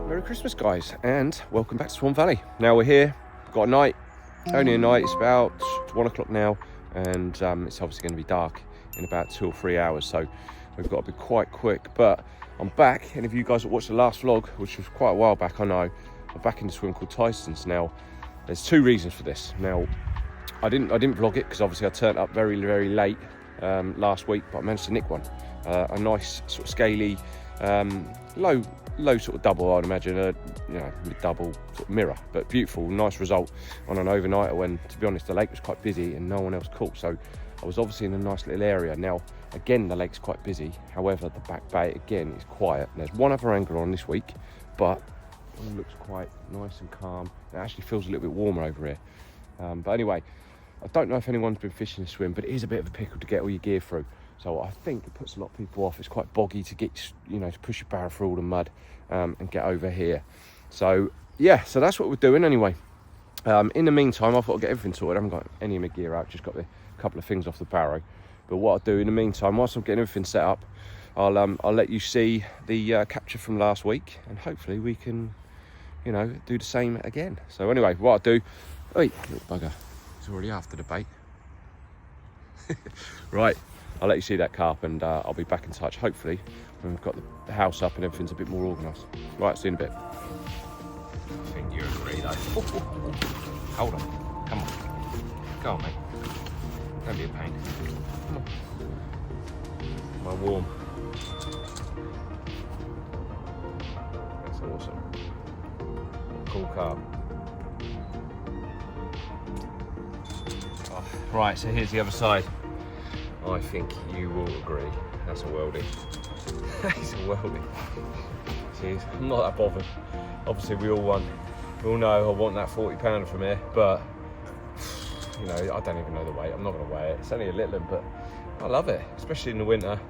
Merry Christmas, guys, and welcome back to Swan Valley. Now we're here, got a night, only a night, it's about 1 o'clock now, and it's obviously going to be dark in about 2 or 3 hours, so we've got to be quite quick. But I'm back. Any of you guys that watched the last vlog, which was quite a while back, I know, I'm back in a swim called Tyson's. Now, there's 2 reasons for this. Now, I didn't vlog it because obviously I turned up very, very late last week, but I managed to nick one. A nice sort of scaly, low sort of double, I'd imagine, mid-double sort of mirror, but beautiful, nice result on an overnighter when, to be honest, the lake was quite busy and no one else caught. So I was obviously in a nice little area. Now, again, the lake's quite busy. However, the back bay, again, is quiet. And there's one other angler on this week, but it all looks quite nice and calm. It actually feels a little bit warmer over here. But anyway, I don't know if anyone's been fishing this swim, but it is a bit of a pickle to get all your gear through. So I think it puts a lot of people off. It's quite boggy to get, to push your barrow through all the mud and get over here. So yeah, so that's what we're doing anyway. In the meantime, I've got to get everything sorted. I haven't got any of my gear out, just got a couple of things off the barrow. But what I'll do in the meantime, whilst I'm getting everything set up, I'll let you see the capture from last week, and hopefully we can, do the same again. So anyway, what I'll do, wait, little bugger, he's already after the bait. Right, I'll let you see that carp, and I'll be back in touch, hopefully, when we've got the house up and everything's a bit more organised. Right, see you in a bit. I think you agree, though. Hold on, come on. Go on, mate. Don't be a pain. Come on. Am I warm? That's awesome. Cool carp. Oh, right, so here's the other side. I think you will agree. That's a worldie. He's a worldie. See, I'm not that bothered. Obviously, we all know I want that 40 pounder from here, but I don't even know the weight. I'm not going to weigh it. It's only a little one, but I love it, especially in the winter.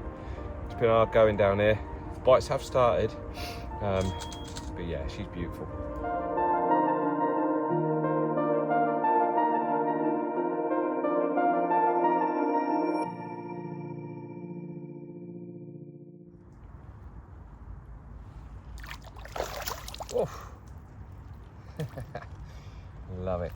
It's been hard going down here. The bites have started, but yeah, she's beautiful. Oh. Love it.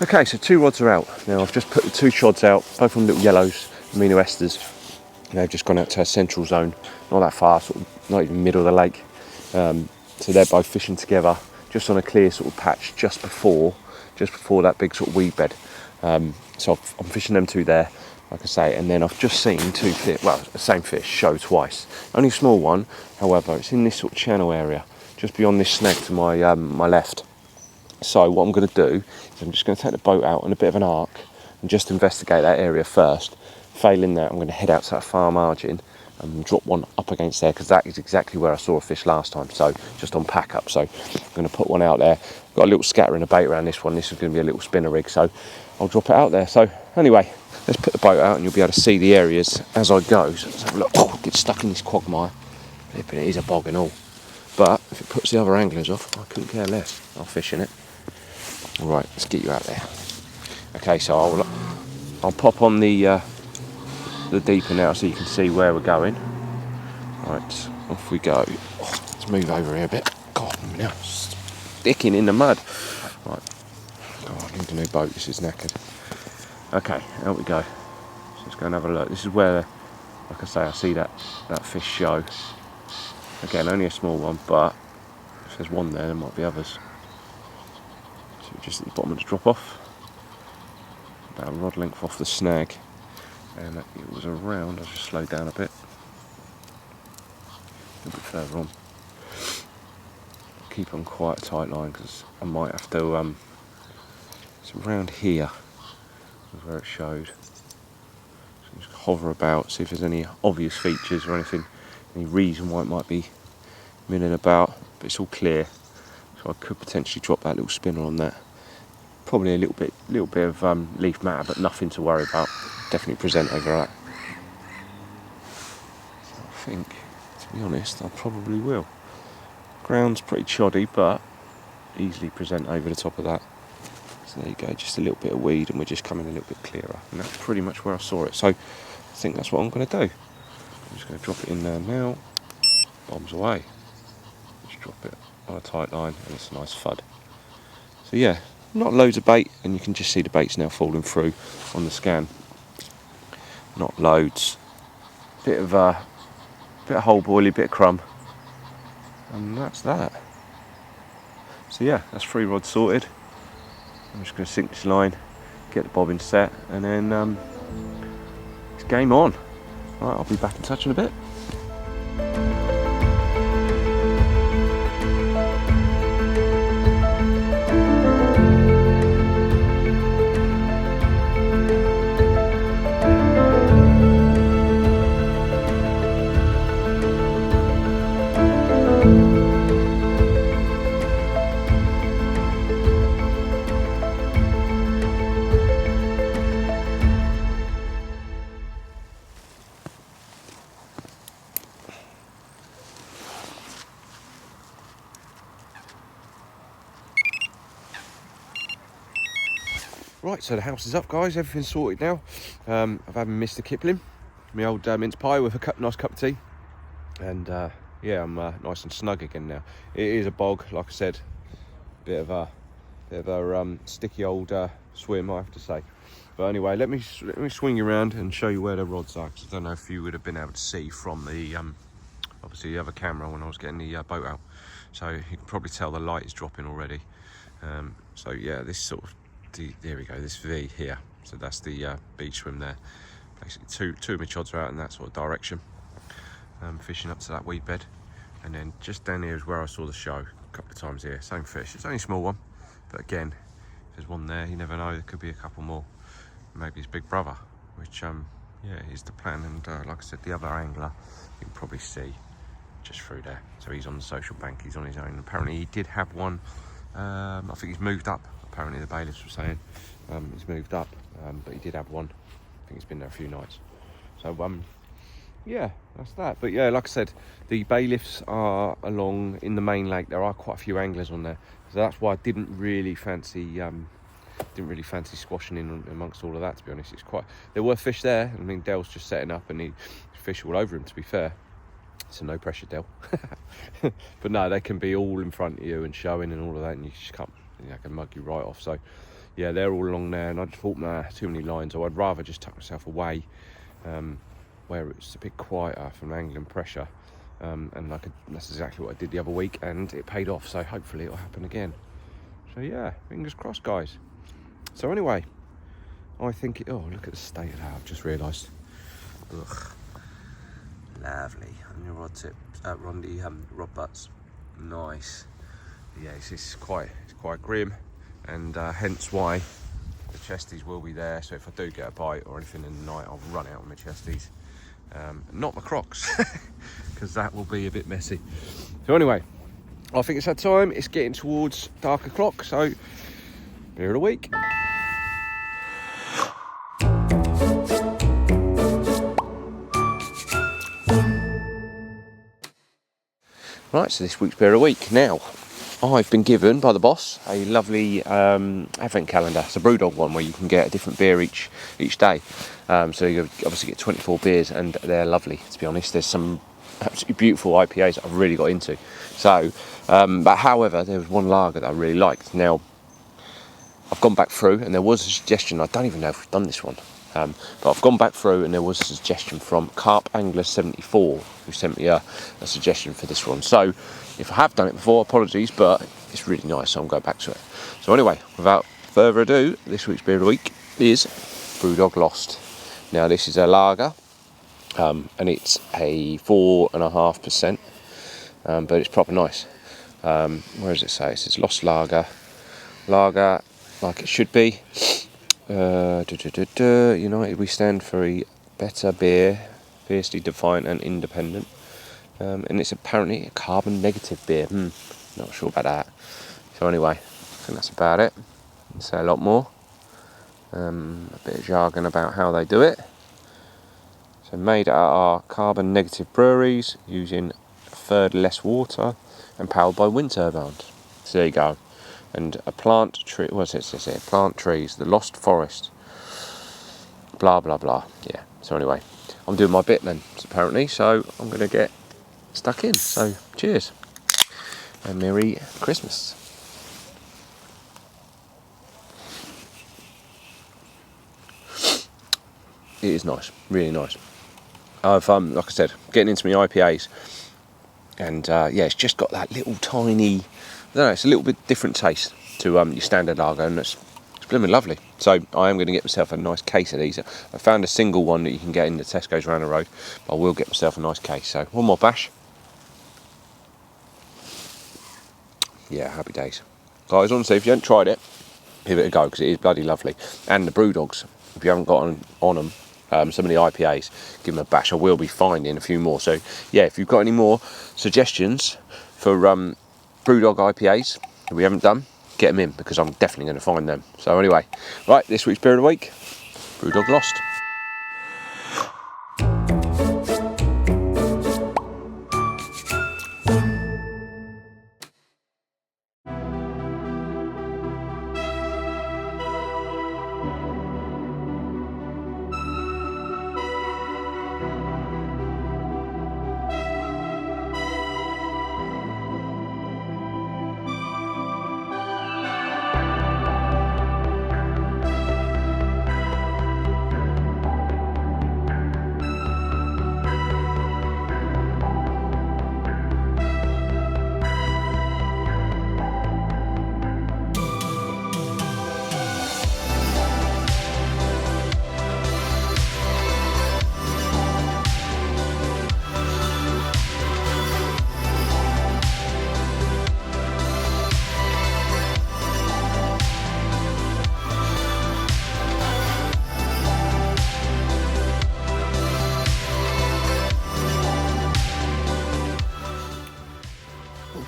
Okay, so 2 rods are out. Now I've just put the 2 shods out, both of them little yellows, amino esters. They've just gone out to a central zone, not that far, sort of not even middle of the lake. So they're both fishing together, just on a clear sort of patch just before that big sort of weed bed. So I'm fishing them 2 there, like I say, and then I've just seen 2 fish, well, the same fish show twice. Only a small one, however, it's in this sort of channel area, just beyond this snag to my my left. So what I'm going to do is I'm just going to take the boat out on a bit of an arc and just investigate that area first. Failing that, I'm going to head out to that far margin and drop one up against there, because that is exactly where I saw a fish last time, so just on pack up. So I'm going to put one out there. Got a little scattering of bait around this one. This is going to be a little spinner rig, so I'll drop it out there. So anyway, let's put the boat out and you'll be able to see the areas as I go. So let's have a look. Oh, get stuck in this quagmire. It is a bog and all, but if it puts the other anglers off, I couldn't care less. I'll fish in it. All right, let's get you out there. Okay, so I'll pop on the deeper now so you can see where we're going. Right, off we go. Oh, let's move over here a bit. God, I'm now sticking in the mud. Right, God, I need a new boat. This is knackered. Okay, out we go. So let's go and have a look. This is where, like I say, I see that fish show. Again, only a small one, but if there's one there might be others. So just at the bottom of the drop off, about a rod length off the snag, and it was around. I'll just slow down a bit further on. Keep on quite a tight line because I might have to. It's around here is where it showed. So just hover about, see if there's any obvious features or anything, any reason why it might be milling about. But it's all clear, so I could potentially drop that little spinner on that. Probably a little bit of leaf matter, but nothing to worry about. Definitely present over that. So I think, to be honest, I probably will. Ground's pretty choddy, but easily present over the top of that. So there you go, just a little bit of weed, and we're just coming a little bit clearer. And that's pretty much where I saw it. So I think that's what I'm going to do. I'm just going to drop it in there now. Bombs away. Just drop it on a tight line, and it's a nice fud. So yeah, not loads of bait, and you can just see the bait's now falling through on the scan. Not loads. Bit of whole boilie, bit of crumb, and that's that. So yeah, that's 3 rods sorted. I'm just going to sink this line, get the bobbin set, and then it's game on. Right, I'll be back in touch in a bit. Right, so the house is up, guys. Everything's sorted now. I've had Mr. Kipling, my old mince pie with a nice cup of tea, and yeah, I'm nice and snug again now. It is a bog, like I said, bit of a sticky old swim, I have to say. But anyway, let me swing you around and show you where the rods are, because I don't know if you would have been able to see from the obviously the other camera when I was getting the boat out. So you can probably tell the light is dropping already. So yeah, this sort of. There we go, this V here, so that's the beach swim there. Basically two of my chods are out in that sort of direction, fishing up to that weed bed, and then just down here is where I saw the show a couple of times here. Same fish, it's only a small one, but again, if there's one there, you never know, there could be a couple more. Maybe his big brother, which yeah, is the plan. And like I said, the other angler you can probably see just through there, so he's on the social bank, he's on his own. Apparently he did have one, I think he's moved up. Apparently the bailiffs were saying he's moved up, but he did have one. I think he's been there a few nights. So yeah, that's that. But yeah, like I said, the bailiffs are along in the main lake. There are quite a few anglers on there, so that's why I didn't really fancy squashing in amongst all of that, to be honest. There were fish there. I mean, Dell's just setting up and he fish all over him, to be fair. So no pressure, Dell. But no, they can be all in front of you and showing and all of that, and you just can't. I can mug you right off. So yeah, they're all along there, and I just thought, nah, too many lines, or I'd rather just tuck myself away where it's a bit quieter from angling pressure, and that's exactly what I did the other week, and it paid off. So hopefully it'll happen again. So yeah, fingers crossed, guys. So anyway, I think oh, look at the state of that. I've just realised. Ugh, lovely. And your rod tips, rod butts, nice. Yeah, it's quite grim, and hence why the chesties will be there. So if I do get a bite or anything in the night, I'll run out with my chesties. not my Crocs, because that will be a bit messy. So anyway, I think it's that time. It's getting towards dark o'clock, so beer of the week. Right, so this week's beer of the week. Now, I've been given by the boss a lovely advent calendar. It's a Brewdog one where you can get a different beer each day. So you obviously get 24 beers, and they're lovely, to be honest. There's some absolutely beautiful IPAs that I've really got into. So, but however, there was one lager that I really liked. Now, I've gone back through, and there was a suggestion. I don't even know if we've done this one. But I've gone back through, and there was a suggestion from Carp 74, who sent me a suggestion for this one. So if I have done it before, apologies, but it's really nice, so I'm going back to it. So anyway, without further ado, this week's beer of the week is Brewdog Lost. Now this is a lager, and it's a 4.5%, but it's proper nice. Where does it say? It says Lost Lager like it should be. United we stand for a better beer, fiercely defiant and independent. And it's apparently a carbon negative beer. Not sure about that. So anyway, I think that's about it. I'll say a lot more. A bit of jargon about how they do it. So made at our carbon negative breweries, using a third less water and powered by wind turbines. So there you go. And a plant tree, what's it says here? Plant trees, the lost forest. Blah, blah, blah. Yeah, so anyway, I'm doing my bit then, apparently, so I'm going to get stuck in. So, cheers. And Merry Christmas. It is nice, really nice. I've, like I said, getting into my IPAs. And, yeah, it's just got that little tiny... I don't know, it's a little bit different taste to your standard lager, and it's blooming lovely. So I am going to get myself a nice case of these. I found a single one that you can get in the Tesco's around the road, but I will get myself a nice case. So one more bash. Yeah, happy days. Guys, honestly, if you haven't tried it, give it a go, because it is bloody lovely. And the Brewdogs, if you haven't got on them, some of the IPAs, give them a bash. I will be finding a few more. So yeah, if you've got any more suggestions for Brewdog IPAs that we haven't done, get them in, because I'm definitely going to find them. So anyway, right, this week's beer of the week, Brewdog Lost.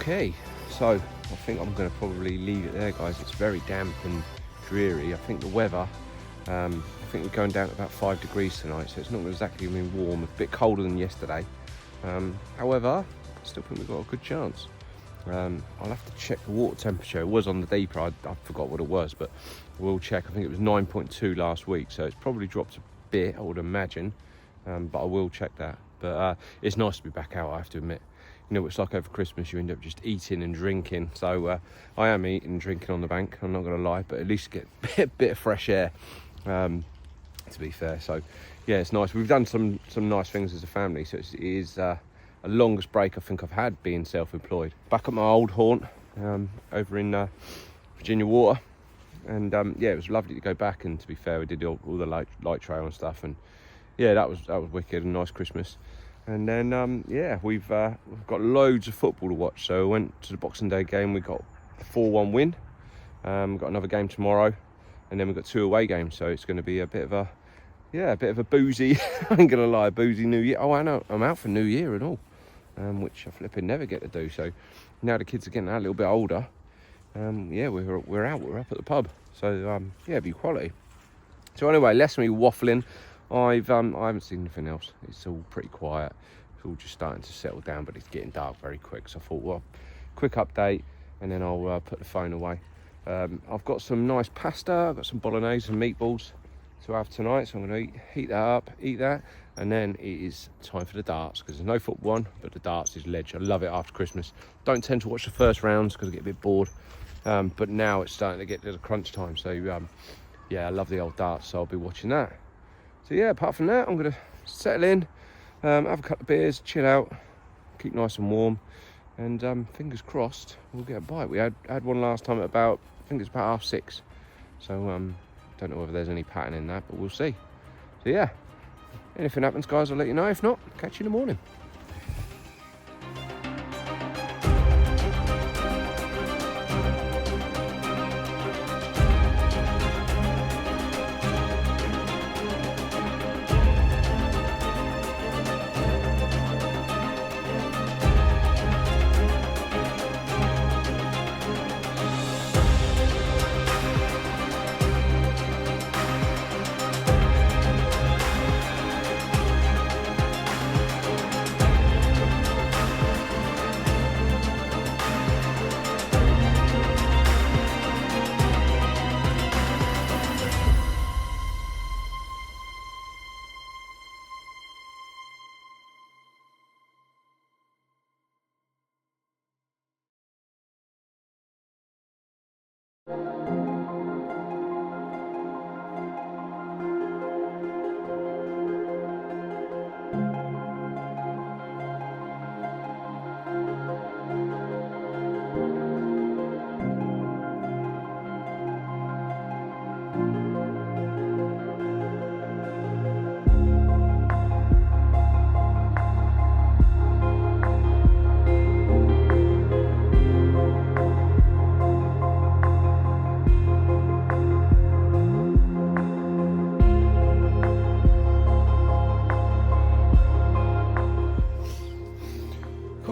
Okay, so I think I'm going to probably leave it there, guys. It's very damp and dreary. I think the weather, I think we're going down to about 5 degrees tonight, so it's not exactly going to be warm. A bit colder than yesterday. However, I still think we've got a good chance. I'll have to check the water temperature. It was on the deeper, I forgot what it was, but we'll check. I think it was 9.2 last week, so it's probably dropped a bit, I would imagine, but I will check that. But it's nice to be back out, I have to admit. You know what it's like over Christmas, you end up just eating and drinking. So I am eating and drinking on the bank, I'm not going to lie, but at least get a bit of fresh air, to be fair. So yeah, it's nice. We've done some nice things as a family, so it is a longest break I think I've had being self-employed. Back at my old haunt, over in Virginia Water, and yeah, it was lovely to go back. And to be fair, we did all the light trail and stuff, and yeah, that was wicked and nice Christmas. And then yeah, we've got loads of football to watch. So I went to the Boxing Day game. We got a 4-1 win. We've got another game tomorrow, and then we've got 2 away games. So it's going to be a bit of a yeah, a bit of a boozy, I ain't gonna lie, boozy New Year. Oh, I know, I'm out for New Year and all, which I flipping never get to do. So now the kids are getting a little bit older. Yeah, we're out, we're up at the pub. So yeah, it'd be quality. So anyway, less me waffling. I haven't seen anything else. It's all pretty quiet. It's all just starting to settle down, but it's getting dark very quick. So I thought, well, quick update, and then I'll put the phone away. I've got some nice pasta. I've got some bolognese and meatballs to have tonight. So I'm going to heat that up, eat that, and then it is time for the darts, because there's no football on, but the darts is ledge. I love it after Christmas. Don't tend to watch the first rounds because I get a bit bored. But now it's starting to get to the crunch time. So yeah, I love the old darts, so I'll be watching that. So yeah, apart from that, I'm going to settle in, have a couple of beers, chill out, keep nice and warm, and fingers crossed we'll get a bite. We had one last time at about, I think it's about 6:30. So don't know whether there's any pattern in that, but we'll see. So yeah, anything happens, guys, I'll let you know. If not, catch you in the morning.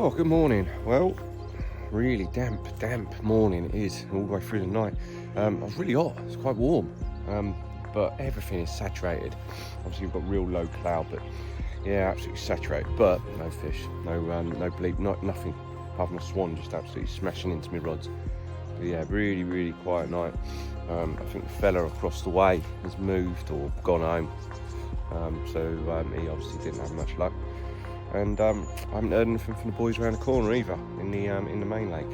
Oh, good morning. Well, really damp morning it is all the way through the night. I was really hot, it's quite warm, but everything is saturated. Obviously you've got real low cloud, but yeah, absolutely saturated, but no fish, no bleep, nothing apart from a swan just absolutely smashing into me rods. But yeah, really quiet night. I think the fella across the way has moved or gone home, so he obviously didn't have much luck. And I haven't heard anything from the boys around the corner either, in the main lake.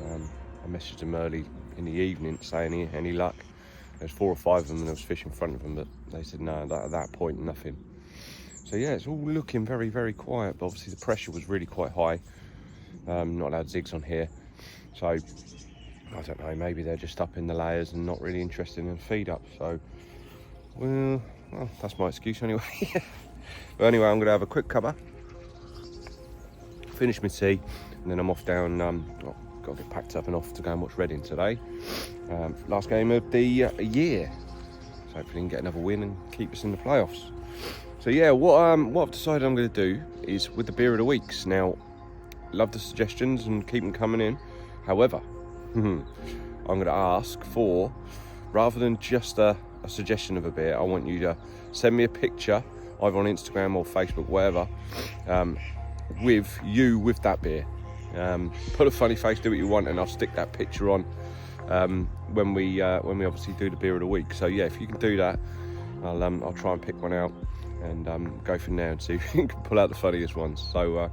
I messaged them early in the evening saying any luck. There's 4 or 5 of them and there was fish in front of them, but they said no, at that point nothing. So yeah, it's all looking very quiet, but obviously the pressure was really quite high. Not allowed zigs on here, so I don't know, maybe they're just up in the layers and not really interested in feed up. So well that's my excuse anyway. But anyway, I'm going to have a quick cuppa, finish my tea, and then I'm off down. Got to get packed up and off to go and watch Reading today. Last game of the year, so hopefully we can get another win and keep us in the playoffs. So yeah, what I've decided I'm going to do is with the beer of the weeks. Now, love the suggestions and keep them coming in. However, I'm going to ask for, rather than just a suggestion of a beer, I want you to send me a picture, either on Instagram or Facebook, whatever, with that beer. Put a funny face, do what you want, and I'll stick that picture on when we obviously do the beer of the week. So yeah, if you can do that, I'll try and pick one out and go from there and see if you can pull out the funniest ones. So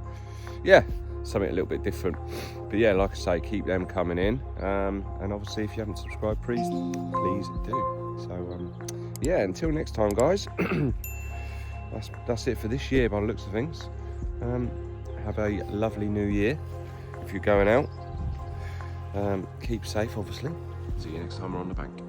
yeah, something a little bit different. But yeah, like I say, keep them coming in. And obviously, if you haven't subscribed, please do. So yeah, until next time, guys. That's it for this year by the looks of things. Have a lovely new year. If you're going out, keep safe, obviously. See you next time we're on the bank.